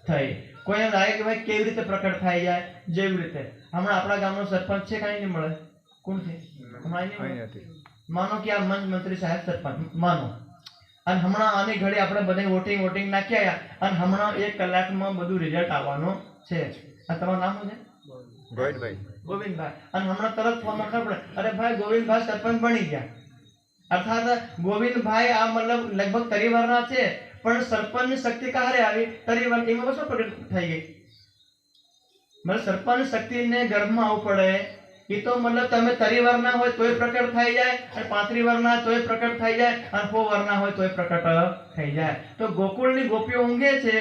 થઈ. કોઈ એમ લાગે કે ભાઈ કેવી રીતે પ્રકટ થાય જાય? જેવી રીતે હમણાં આપણા ગામનો સરપંચ છે, કઈ નહીં મળે. કોણ છે હમણાં? માનો કે આ મંત્રી સાહેબ સરપંચ માનો, અને હમણાં આની ઘડી આપણે બધા વોટિંગ નાખ્યા અને હમણાં 1 કલાકમાં બધું રિઝલ્ટ આવવાનું છે. આ તમારું નામ શું છે? ગોવિંદભાઈ. અને હમણાં તરત ફોન ખબર પડે, અરે ભાઈ ગોવિંદભાઈ સરપંચ બની ગયા. અર્થાત ગોવિંદભાઈ આ મતલબ લગભગ તરીવારના છે, પણ સરપંચની શક્તિ કારે આવી? તરીવાર એમાં શું પ્રગટ થઈ ગઈ? મતલબ સરપંચ શક્તિને ગર્ભમાં આવવું પડે. એ તો મતલબ તમે તરીવારના હોય તોય પ્રકટ થઈ જાય, અને 35 વર્ષના તોય પ્રકટ થઈ જાય, અને 100 વર્ષના હોય તોય પ્રકટ થઈ જાય. તો ગોકુળની ગોપીઓ ઊંઘે છે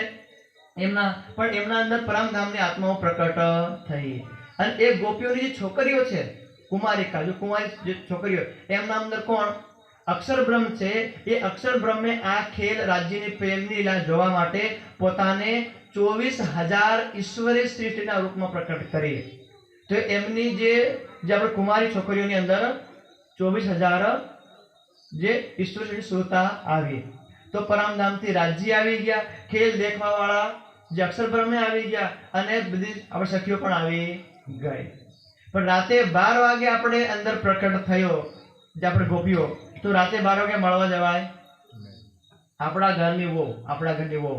એમના, પણ એમના અંદર પરમધામની આત્માઓ પ્રકટ થઈ. અને એ ગોપીઓની જે છોકરીઓ છે કુમારિકા, જો કુમારી જે છોકરીઓ, એમના અંદર કોણ? અક્ષર બ્રહ્મ છે. એ અક્ષર બ્રહ્મે આ ખેલ રાજ્યની પ્રેમની લીલા જોવા માટે પોતાને 24,000 ઈશ્વરી સૃષ્ટિના રૂપમાં પ્રકટ કરી. તો એમની જે આપણે કુમારી છોકરીઓની અંદર 24,000 જે ઈશ્વર સુરતા આવી. તો પરમધામથી રાજ્ય આવી ગયા, ખેલ દેખવા વાળા જે અક્ષર બ્રહ્મે આવી ગયા, અને બધી આપણે સખીઓ પણ આવી ગઈ. પણ રાતે 12 વાગે આપણે અંદર પ્રકટ થયો જે આપણે ગોપીઓ, તો રાતે 12 વાગે મળવા જવાય? આપણા ઘરની વહુ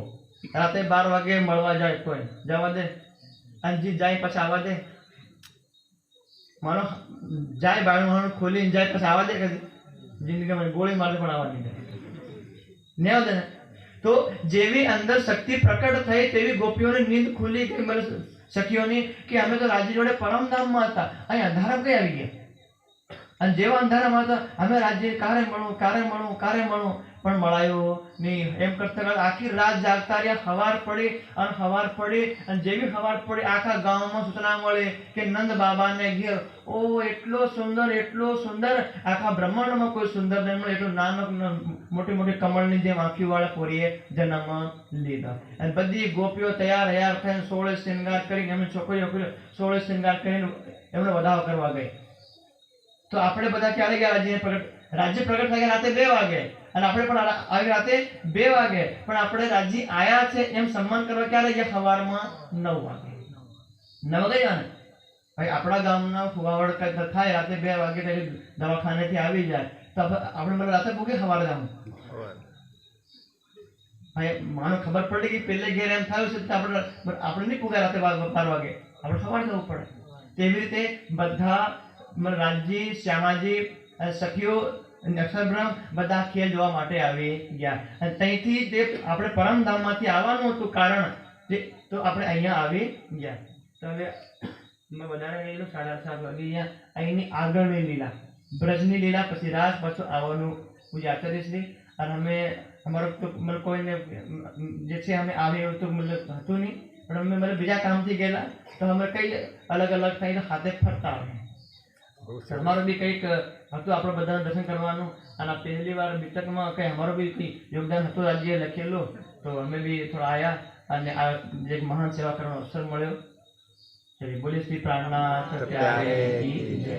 રાતે 12 વાગે મળવા જાય કોઈ જવા દે? અંજી જાય પછી આવવા દે? માનો જાય બારણું ખોલીને જાય પછી આવવા દે? કદી જિંદગીમાં ગોળી મારે પણ આવવા નહીં ને આવડે ને. તો જેવી અંદર શક્તિ પ્રકટ થઈ તેવી ગોપીઓની નીંદ ખુલી ગઈ સખીઓની કે અમે તો રાજી જોડે પરમધામમાં હતા, અહીં અંધારામાં કઈ આવી ગયા? અને જેવા અંધારામાં હતા અમે રાજ્ય કારે મળું પણ મળાયો નહીં. એમ કરતા આખી રાત જાગતા રહ્યા. સવાર પડી અને જેવી સવાર પડી આખા ગામમાં સૂચના મળી કે નંદ બાબાને ઘેર એટલો સુંદર આખા બ્રહ્માંડમાં કોઈ સુંદર નહીં મળે એટલું નાનો મોટી કમળની જેમ આંખી વાળા પોરીએ જન્મ લીધો. અને બધી ગોપીઓ તૈયાર થઈને 16 શ્રૃંગાર કરીને એમની છોકરીઓ 16 શ્રૃંગાર કરીને એમને વધાવો કરવા ગઈ. તો આપણે બધા ક્યારે ગયા? રાજ્ય પ્રગટ થઈ ગયા રાતે 2 વાગે, અને આપણે પણ આવી રાતે 2 વાગે, પણ આપણે રાજ્ય આયા છે એમ સન્માન કરવા ક્યારે ગયા? સવારમાં 9 વાગે. 9 ગયા ને ભાઈ. આપણા ગામના ફુવાવડ થાય રાતે 2 વાગે દવાખાનેથી આવી જાય તો આપણે રાતે પૂગે સવારે જવાનું. ભાઈ માનો ખબર પડી કે પેલે ઘેર એમ થયું છે આપણે નહીં પૂગે રાતે 12 વાગે, આપણે સવારે જવું પડે. તેવી રીતે બધા રાજજી, શ્યામાજી, સખીઓ, અક્ષરબ્રહ્મ બધા ખેલ જોવા માટે આવી ગયા. અને ત્યાંથી તે આપણે પરમધામમાંથી આવવાનું હતું કારણ તો આપણે અહીંયા આવી ગયા. તો હવે મેં વધારે ગયેલું 7:30 વાગે અહીંયા અહીંની આગળની લીલા બ્રજની લીલા પછી રાસ પાછું આવવાનું પૂજા કરીશી. અને અમે અમારો તો મતલબ કોઈને જે છે અમે આવે એવું તો મતલબ હતું નહીં, પણ અમે મતલબ બીજા કામથી ગયેલા તો અમે કઈ અલગ થઈને હાથે ફરતા આવે. અમારું બી કંઈક હતું આપણે બધાને દર્શન કરવાનું. અને પહેલી વાર બીતકમાં કંઈ અમારું બી કંઈ યોગદાન હતું રાજ્ય લખેલું, તો અમે બી થોડા આવ્યા અને આ જે મહાન સેવા કરવાનો અવસર મળ્યો. બોલીએ શ્રી પ્રાણનાથ સત્યાગ્રહ કી જય.